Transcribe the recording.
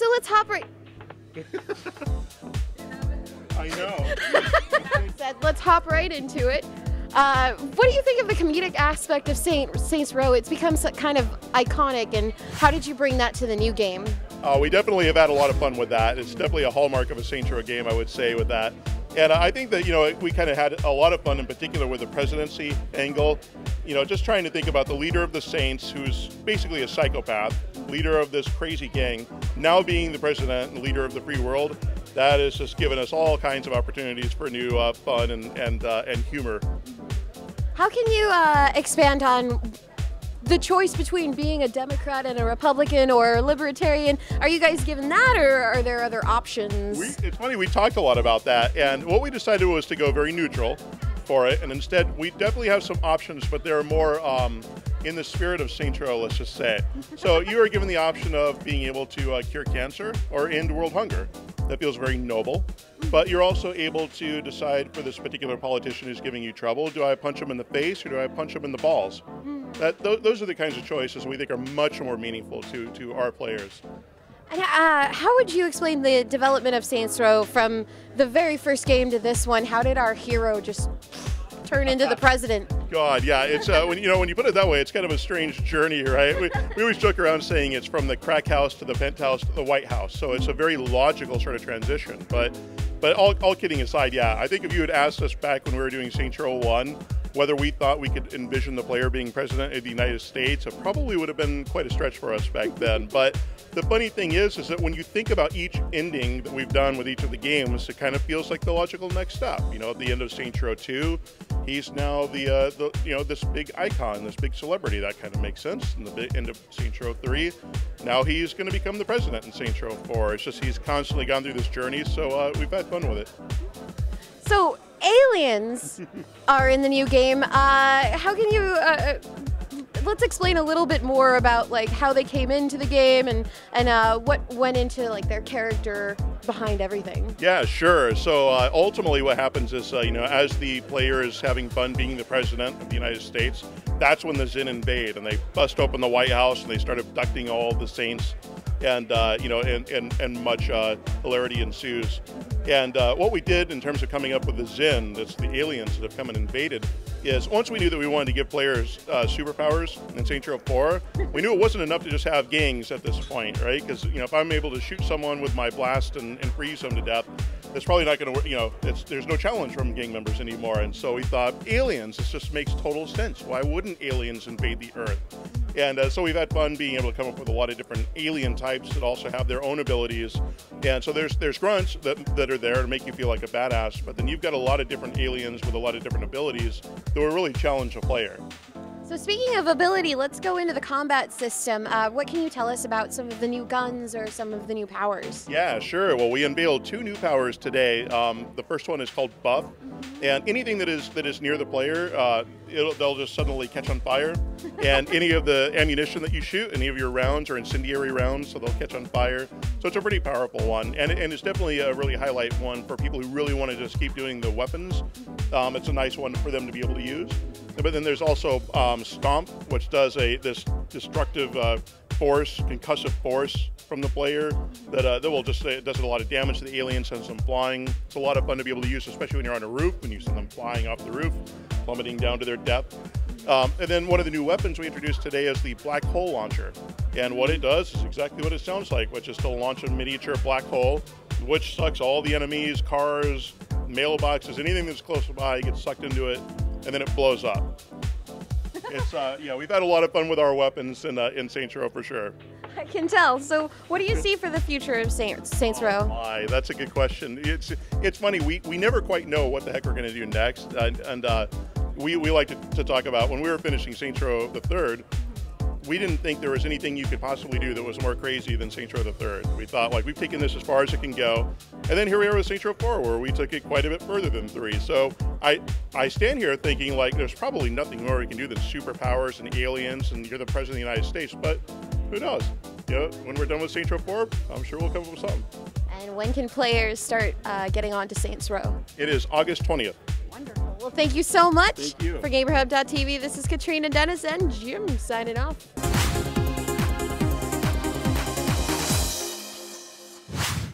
So let's hop right. I know. Said, let's hop right into it. What do you think of the comedic aspect of Saints Row? It's become kind of iconic, and how did you bring that to the new game? We definitely have had a lot of fun with that. It's definitely a hallmark of a Saints Row game, I would say, with that. And I think that, we kind of had a lot of fun in particular with the presidency angle. Just trying to think about the leader of the Saints, who's basically a psychopath, leader of this crazy gang, now being the president and leader of the free world. That has just given us all kinds of opportunities for new fun and humor. How can you expand on the choice between being a Democrat and a Republican or a Libertarian? Are you guys given that, or are there other options? It's funny, we talked a lot about that, and what we decided was to go very neutral for it, and instead we definitely have some options, but they're more in the spirit of Saints Row, let's just say. So you are given the option of being able to cure cancer or end world hunger. That feels very noble. But you're also able to decide for this particular politician who's giving you trouble, do I punch him in the face or do I punch him in the balls? Those are the kinds of choices we think are much more meaningful to our players. And how would you explain the development of Saints Row from the very first game to this one? How did our hero just turn into the president? God, yeah, it's when you put it that way, it's kind of a strange journey, right? We always joke around saying it's from the crack house to the penthouse to the White House, so it's a very logical sort of transition. But all kidding aside, yeah, I think if you had asked us back when we were doing Saints Row 1 whether we thought we could envision the player being president of the United States, it probably would have been quite a stretch for us back then. But the funny thing is that when you think about each ending that we've done with each of the games, it kind of feels like the logical next step. At the end of Saints Row 2, he's now this big icon, this big celebrity. That kind of makes sense. In the end of Saints Row 3, now he's going to become the president in Saints Row 4. It's just he's constantly gone through this journey, so we've had fun with it. So aliens are in the new game. How can you let's explain a little bit more about how they came into the game and what went into their character behind everything? Yeah, sure. So ultimately what happens is, as the player is having fun being the president of the United States, that's when the Zin invade and they bust open the White House and they start abducting all the Saints, and and much hilarity ensues. And what we did in terms of coming up with the Zin, that's the aliens that have come and invaded, is once we knew that we wanted to give players superpowers in Saints Row 4, we knew it wasn't enough to just have gangs at this point, right? Because if I'm able to shoot someone with my blast and freeze them to death, that's probably not going to work. There's no challenge from gang members anymore. And so we thought, aliens, this just makes total sense. Why wouldn't aliens invade the Earth? And so we've had fun being able to come up with a lot of different alien types that also have their own abilities. And so there's grunts that are there to make you feel like a badass, but then you've got a lot of different aliens with a lot of different abilities that will really challenge a player. So speaking of ability, let's go into the combat system. What can you tell us about some of the new guns or some of the new powers? Yeah, sure. Well, we unveiled 2 new powers today. The first one is called Buff, and anything that is near the player, they'll just suddenly catch on fire. And any of the ammunition that you shoot, any of your rounds are incendiary rounds, so they'll catch on fire. So it's a pretty powerful one, and it's definitely a really highlight one for people who really want to just keep doing the weapons. It's a nice one for them to be able to use. But then there's also Stomp, which does this destructive force, concussive force from the player that will just it does a lot of damage to the aliens, sends them flying. It's a lot of fun to be able to use, especially when you're on a roof, when you send them flying off the roof, plummeting down to their death. And then one of the new weapons we introduced today is the black hole launcher. And what it does is exactly what it sounds like, which is to launch a miniature black hole, which sucks all the enemies, cars, mailboxes, anything that's close by gets sucked into it, and then it blows up. It's we've had a lot of fun with our weapons in Saints Row for sure. I can tell. So what do you see for the future of Saints Row? Oh my, that's a good question. It's funny, we never quite know what the heck we're going to do next, and we like to talk about when we were finishing Saints Row the Third. We didn't think there was anything you could possibly do that was more crazy than Saints Row the Third. We thought, we've taken this as far as it can go. And then here we are with Saints Row 4, where we took it quite a bit further than 3. So I stand here thinking, there's probably nothing more we can do than superpowers and aliens, and you're the President of the United States. But who knows? When we're done with Saints Row 4, I'm sure we'll come up with something. And when can players start getting on to Saints Row? It is August 20th. Wonderful. Well, thank you so much. Thank you. For GamerHub.tv, this is Katrina Dennis and Jim signing off.